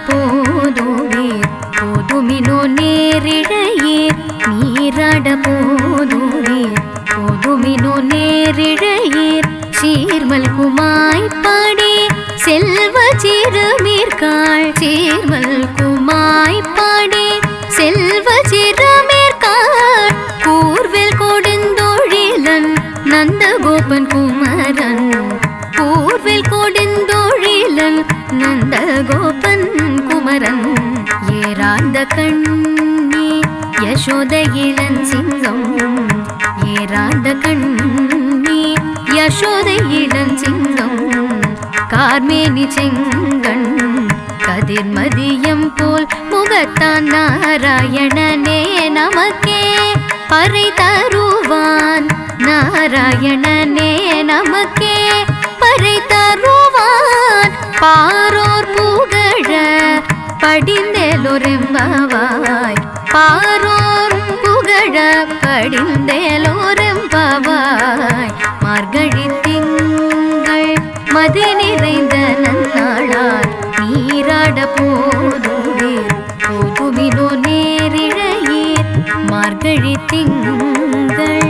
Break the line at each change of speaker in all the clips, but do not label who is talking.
போதுவீர் போதுமினோ நேரிழையீர் நீராட போதுவீர் போதுமினோ நேரிழையீர் சீர்மல் குமாய் பாடி செல்வ சிறுமீர்காள் சீர்மல் குமாய் பாடி செல்வ சிறுமீர்காள் கூர்வேல் கொடுந்தொழிலன் நந்தகோபன் குமரன் கூர்வேல் கொடுந்தொழிலன் நந்தகோபன் குமரன் ஏராந்த கண்ணி யசோத இளன் சிங்கம் ஏராந்த கண்ணி யசோத இளன் சிங்கம் கார்மேனி செங்கண் கதிர்மதியம் போல் முகத்தான் நாராயணனே நமக்கே பறை தருவான் நாராயணனே நமக்கே பறை தருவான் பாரோர் புகழ படிந்தேலோரெம்பவாய் பாரோர் புகழ படிந்தேலோரெம்பவாய் மார்கழி திங்கள் மதி நிறைந்த நன்னாளார் நீராட போதுவீர் போதுமினோ நேரிழையீர் மார்கழி திங்கள்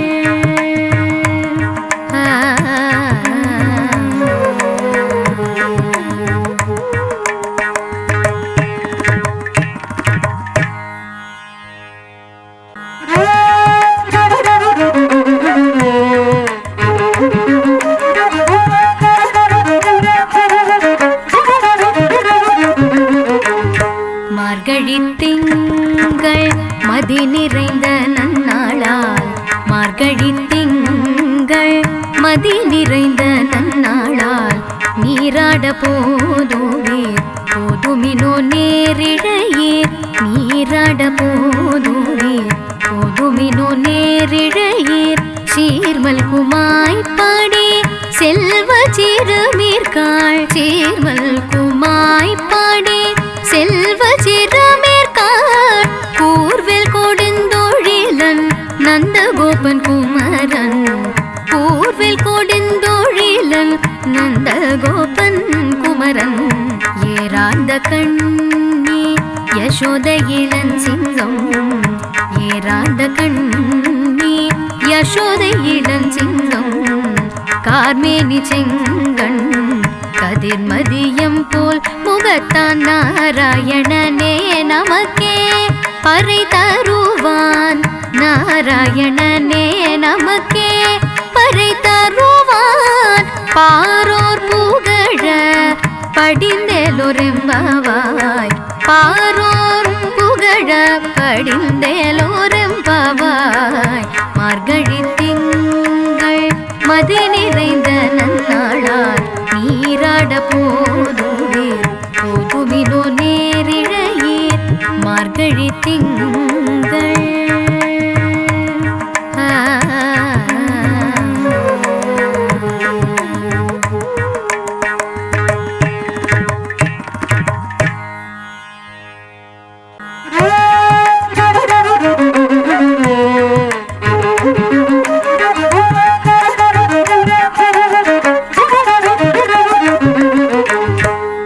மார்கழி திங்கள் மதி நிறைந்த நன்னாளால் மார்கழி திங்கள் மதி நிறைந்த நன்னாளால் நீராட போதுவீர் போதுமினோ நேரிழையீர் நீராட போதுவீர் போதுமினோ நேரிழையீர் சீர்மல் குமாய் பாடி செல்வ சிறுமீர்காள் சீர்மல் குமாய் பாடி செல்வ சிறுமீர்காள் கூர்வேல் கொடுந்தொழிலன் நந்தகோபன் குமரன் கூர்வேல் கொடுந்தொழிலன் நந்தகோபன் குமரன் ஏராந்த கண்ணி யசோத இளன் சிங்கம் ஏராந்த கண்ணி யசோத இளன் சிங்கம் கார்மேனி செங்கண் கதிர்மதியம் போல் முகத்தான் நாராயணனே நமக்கே பறை தருவான் நாராயணனே நமக்கே பறை தருவான் பாரோர் புகழ படிந்தேலோரெம்பவாய் பாரோர் புகழ படிந்தேலோரெம்பவாய் மார்கழி திங்கள் மதி நிறைந்த நன்னாளார் நீராட போதுவீர் போதுமினோ நேரிழையீர் மார்கழி திங்கள்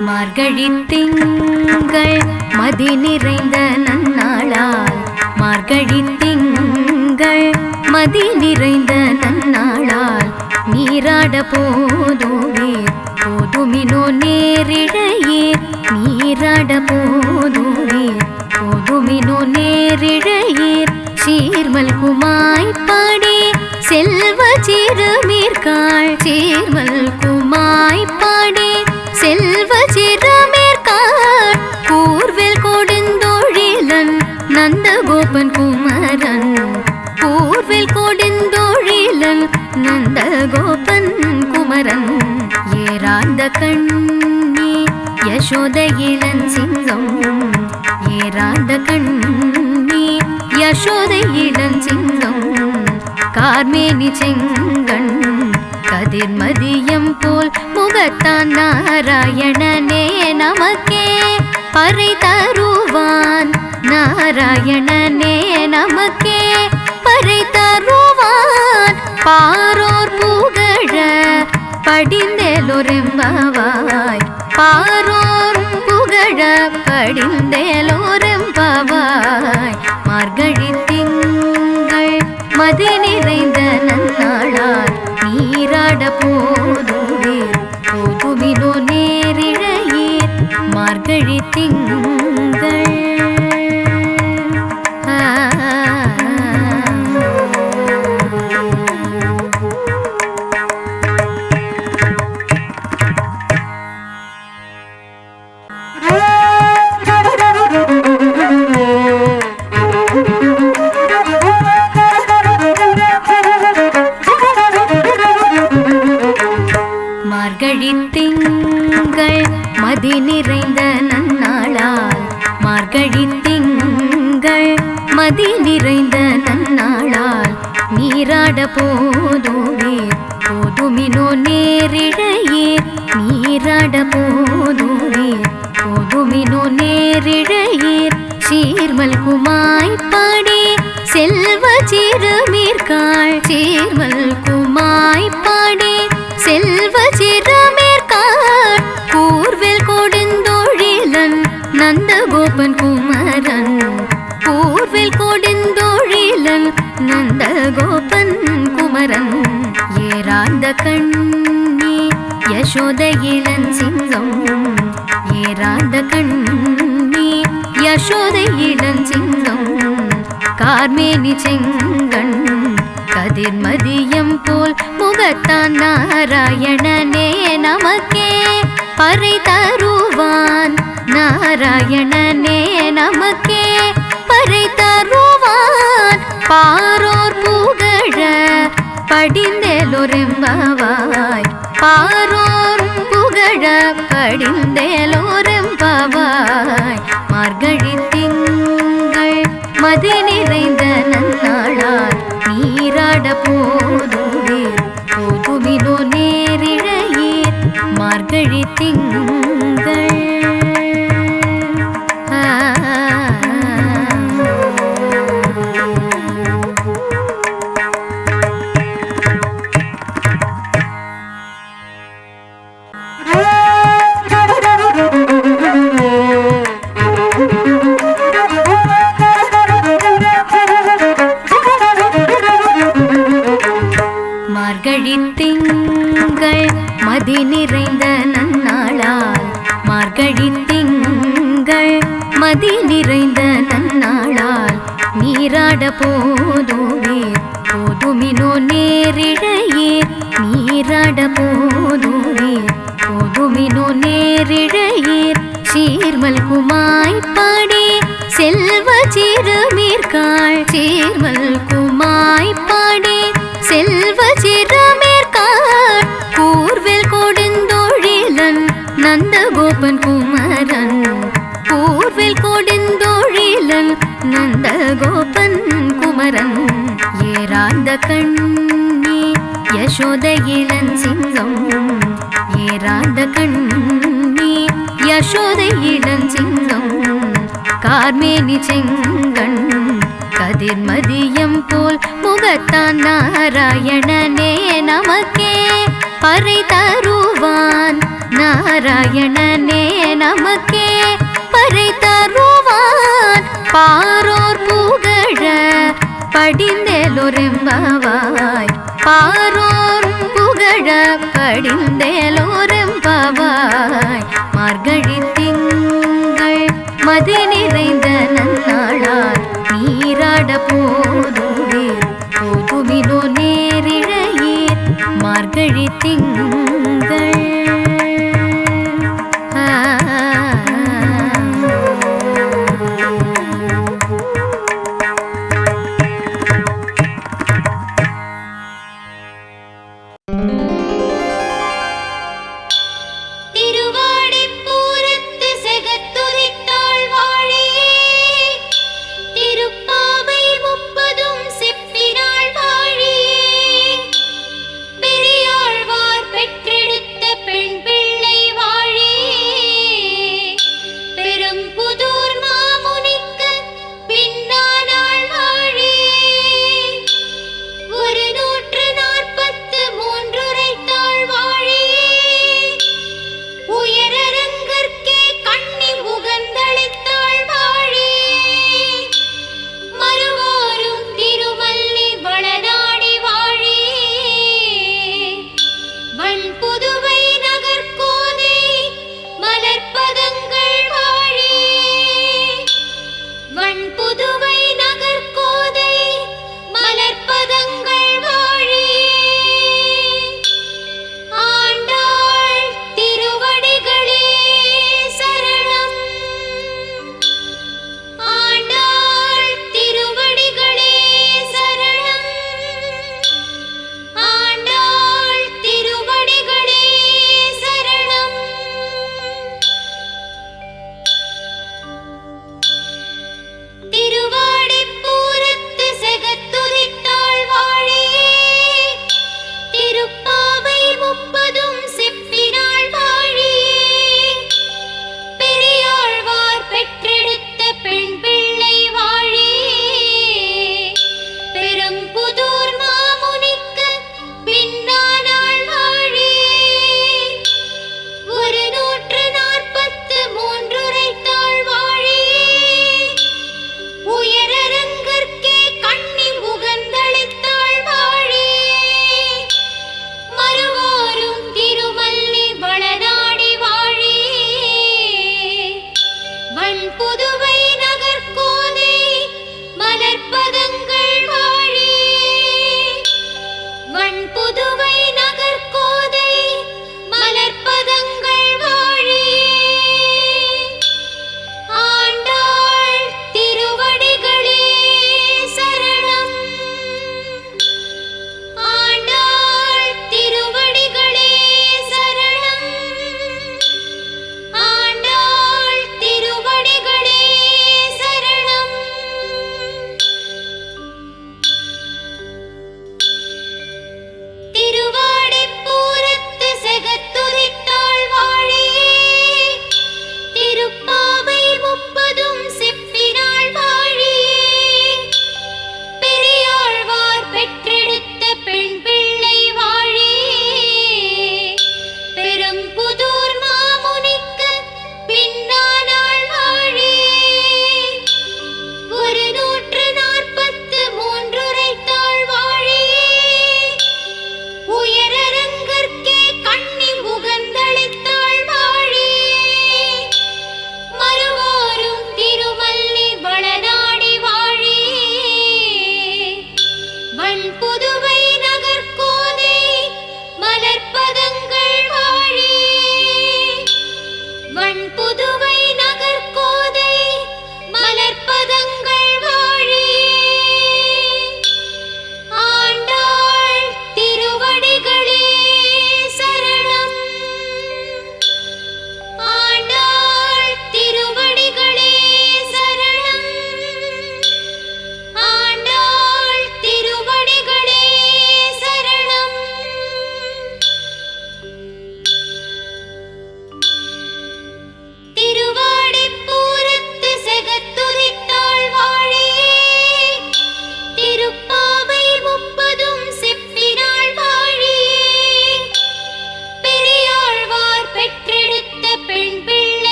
மார்கழி திங்கள் மதி நிறைந்த நன்னாளால் மார்கழி திங்கள் மதி நிறைந்த நன்னாளால் நீராட போதுவீர் போதுமினோ நேரிழையீர் நீராட போதுவீர் போதுமினோ நேரிழையீர் சீர்மல் குமாய் பாடி செல்வ சிறுமீர்காள் சீர்மல் குமாய் பாடி செல்வ சிறுமீர்காள் கூர்வேல் கொடுந்தொழிலன் நந்தகோபன் குமரன் கூர்வேல் கொடுந்தொழிலன் நந்தகோபன் குமரன் ஏராந்த கண்ணி யசோத இளன் சிங்கம் ஏராந்த கண்ணி யசோத இளன் சிங்கம் கார்மேனி செங்கண் கதிர்மதியம் போல் முகத்தான் நாராயணனே நமக்கே பறை தருவான் நாராயணனே நமக்கே பறை தருவான் பாரோர் புகழ படிந்தேலோரெம்பவாய் பாரோர் புகழ படிந்தேலோரெம்பாவாய் மார்கழி திங்கள் மதி நிறைந்த நன்னாளால் நீராட போதுவீர் போதுமினோ நேரிழையீர் மார்கழி திங்கள் மார்கழி திங்கள் மதி நிறைந்த நன்னாளால் மார்கழி திங்கள் மதி நிறைந்த நன்னாளால் நீராட போதுவீர் போதுமினோ நேரிழையீர் நீராட போதுவீர் போதுமினோ நேரிழையீர் சீர்மல் குமாய் பாடி செல்வ சிறுமீர்காள் சீர்மல் குமாய் பாடி செல்வ சிறுமீர்காள் கூர்வேல் கொடுந்தோழிலன் நந்தகோபன் குமரன் கூர்வேல் கொடுந்தோழிலன் நந்தகோபன் குமரன் ஏராந்த கண்ணி யசோத இளன் சிங்கம் ஏராந்த கண்ணி யசோத இளன் சிங்கம் கார்மேனி செங்கண் கதிர்மதியம் போல் முகத்தான் நாராயணனே நமக்கே பறை தருவான் நாராயணனே நமக்கே பறை தருவான் பாரோர் புகழ படிந்தேலோரெம்பாவாய் பாரோர் புகழ படிந்தேலோரெம்பாவாய் மார்கழி திங்கள் மதி நிறைந்த நன்னாளால் நீராட போதுவீர் போதுமினோ நேரிழையீர் மார்கழி திங்கள் மார்கழி திங்கள் மதி நிறைந்த நன்னாளால் மார்கழி திங்கள் மதி நிறைந்த நன்னாளால் நீராட போதுவீர் போதுமினோ நேரிழையீர் நீராட போதுவீர் போதுமினோ நேரிழையீர் சீர்மல் குமாய் பாடி செல்வ சிறுமீர்காள் சீர்மல் குமாய் பாடி செல்வ சிறுமீர்காள் கூர்வேல் கொடுந்தோழிலன் நந்தகோபன் குமரன் கூர்வேல் கொடுந்தோழிலன் நந்தகோபன் குமரன் ஏராந்த கண்ணி யசோத இளன் சிங்கம் ஏராந்த கண்ணி யசோத இளன் சிங்கம் கார்மேனி செங்கண் கதிர்மதியம் போல் முகத்தான் நாராயணனே நமக்கே பறை தருவான் நாராயணனே நமக்கே பறை தருவான் பாரோர் புகழ படிந்தேலோரெம்பாவாய் பாரோர் புகழ படிந்தேலோரெம்பாவாய் மார்கழி திங்கள் மதி நிறைந்த நன்னாளால் நீராட போதுவீர் போதுமினோ நேரிழையீர் மார்கழி திங்கள்
பெரியாழ்வார்
புதுவை நகர்கோதை மலர்பதங்கள் வாழி வண் புதுவை நகர்கோதை மலர்பதங்கள் வாழி ஆண்டாள் திருவடிகளே சரணம் ஆண்டாள் திருவடிகளே சரணம் ஆண்டாள் திருவடிகளே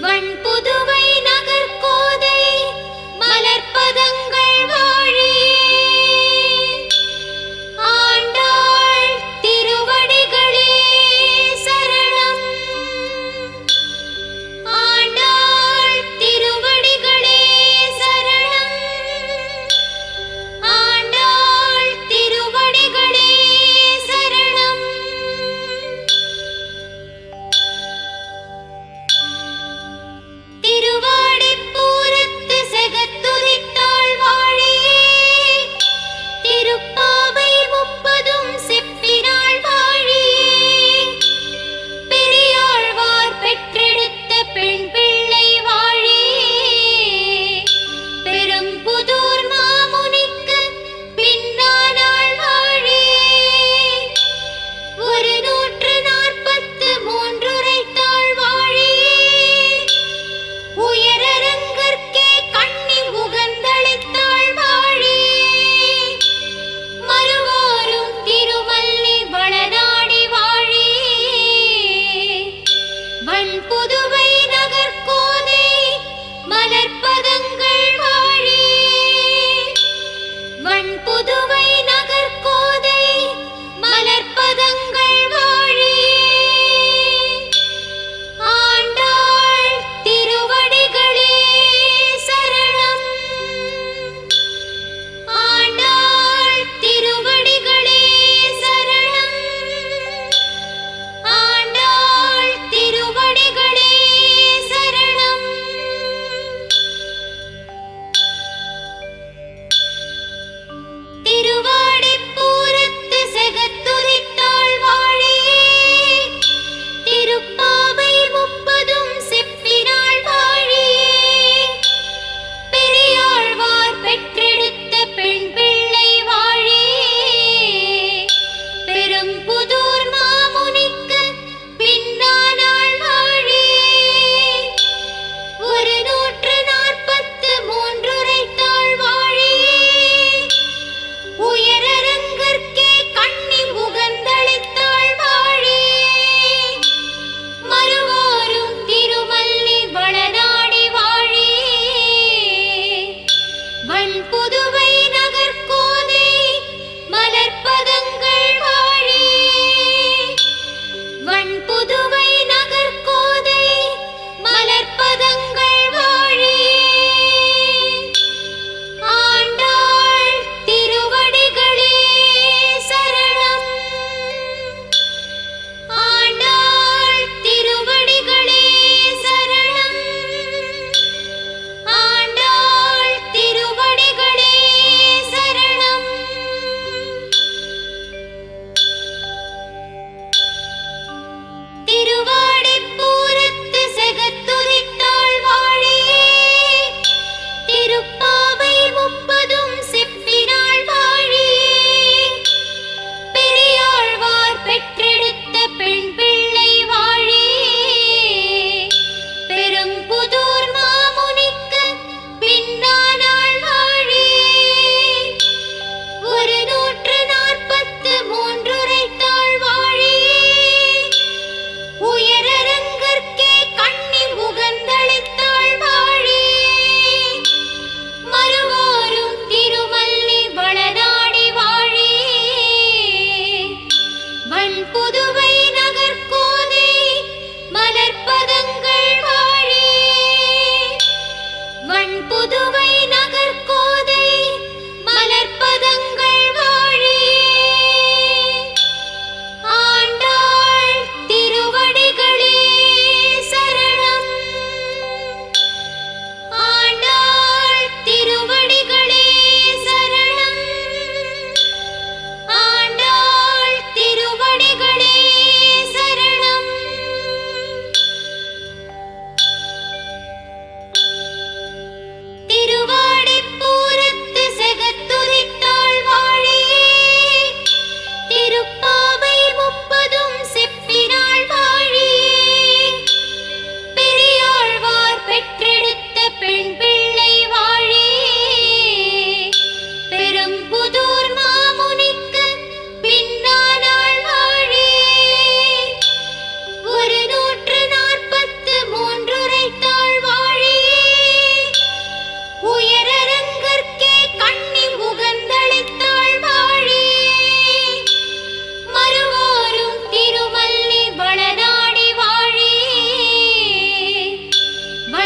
வண்புதுவை நகர்கோதை மலர்ப்பதங்கள் வாழியே ஆண்டாள் திருவடிகளே சரணம் ஆண்டாள் திருவடிகளே சரணம் ஆண்டாள் திருவடிகளே சரணம்.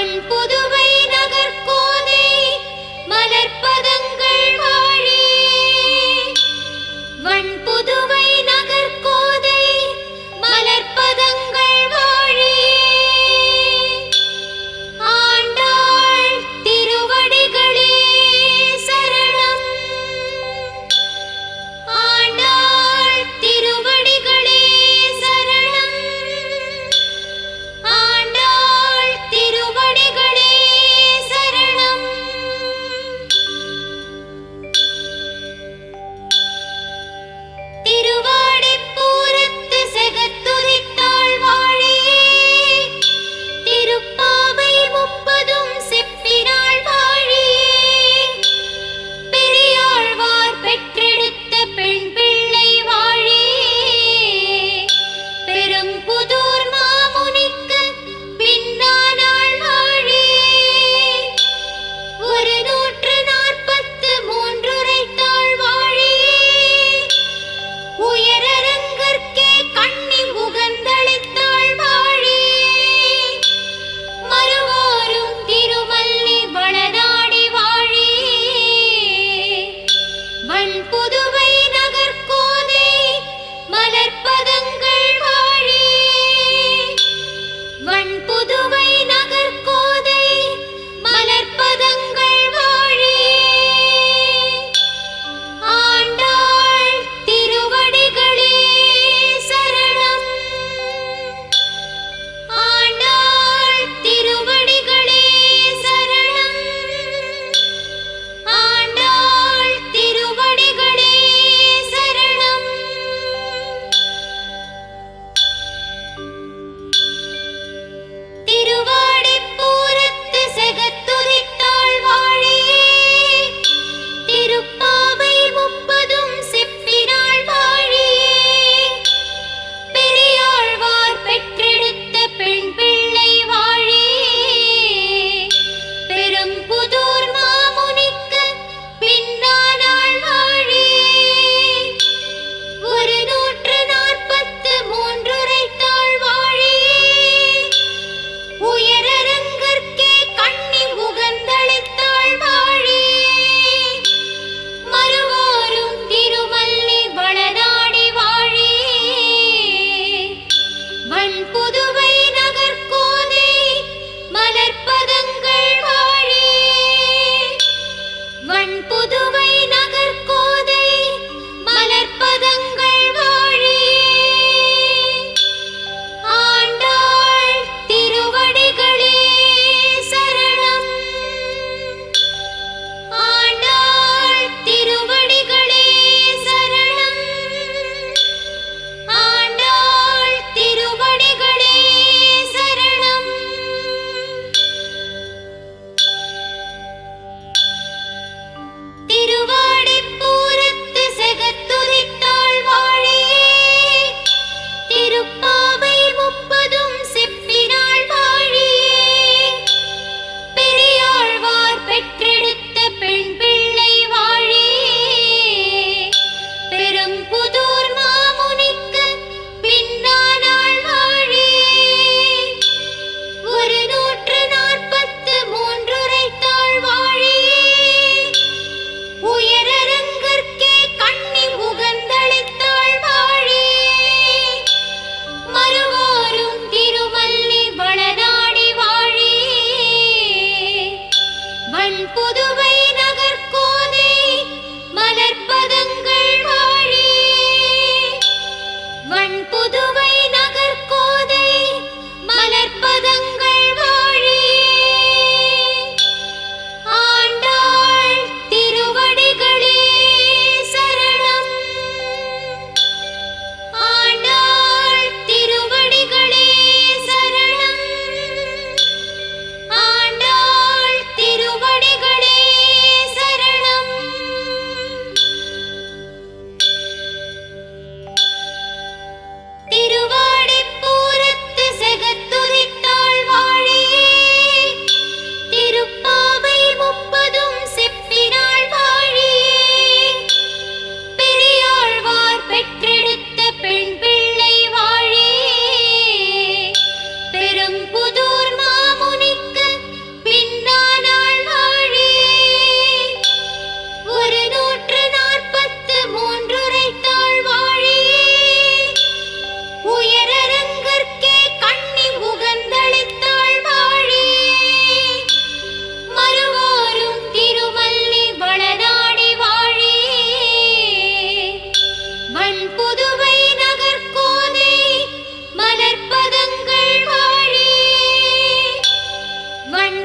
வண்புதுவை நகர்கோதை மலர்ப்பதங்கள் வாழி. வண்புதுவை நகர்கோதை மலர்ப்பதங்கள் வாழி. ஆண்டாள் திருவடிகளே சரணம். ஆண்டாள் திருவடிகளே சரணம். ஆண்டாள் திருவடிகளே சரணம்.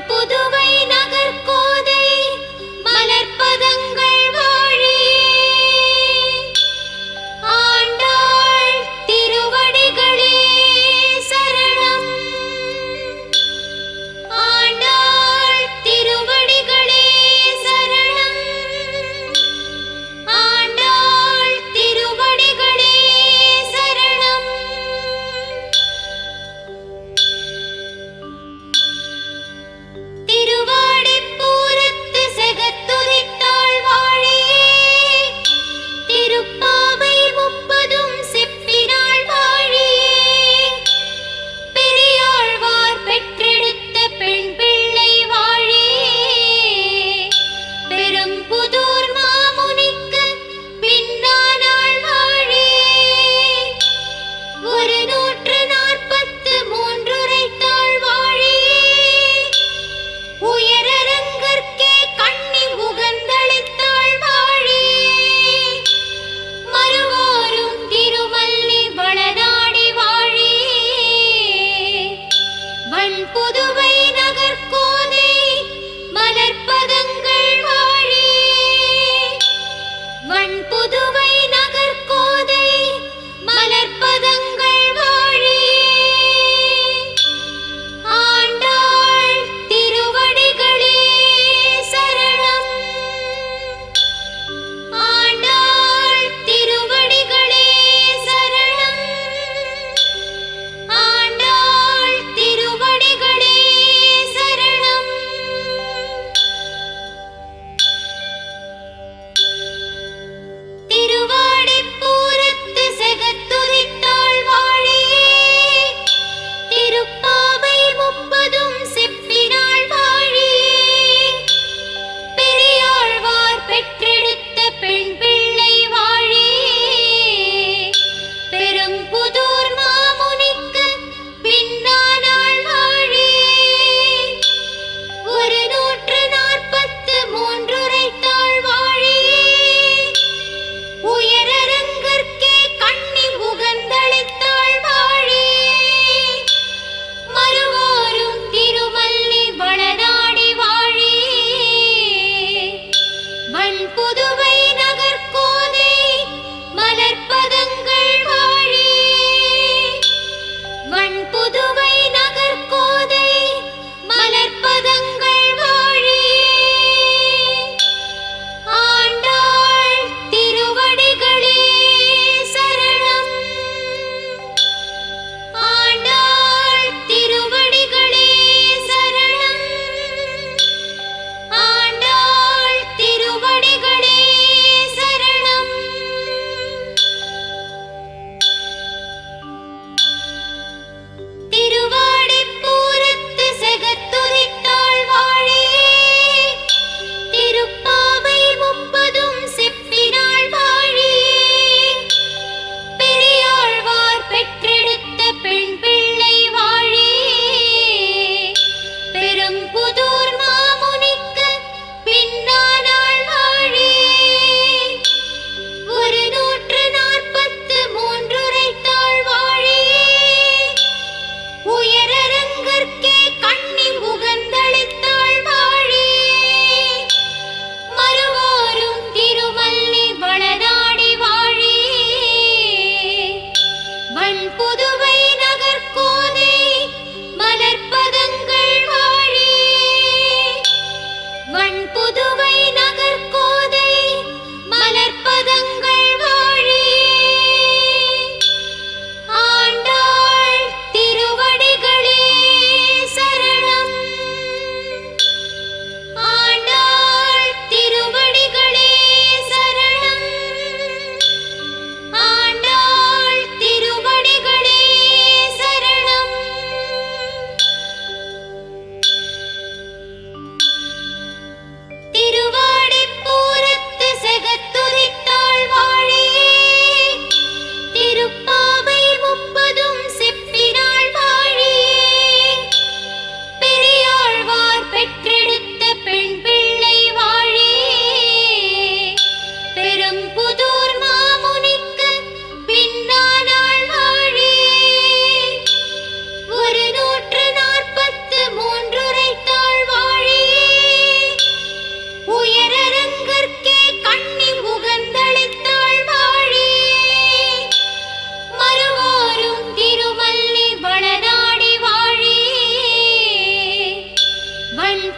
புதுவை நகர்கோதை மலர்ப்பதங்கள் வாழியே ஆண்டாள் திருவடிகளே சரணம் ஆண்டாள் திருவடிகளே சரணம் ஆண்டாள் திருவடிகளே சரணம்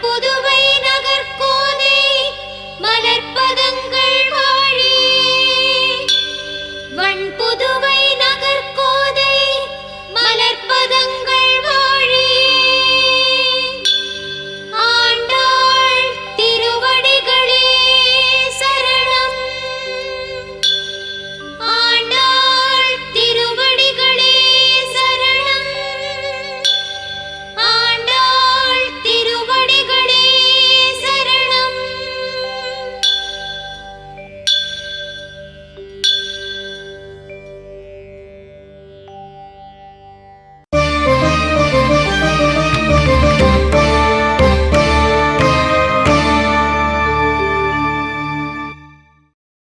புதுவை நகர்கோதை மலர்ப்பதங்கள்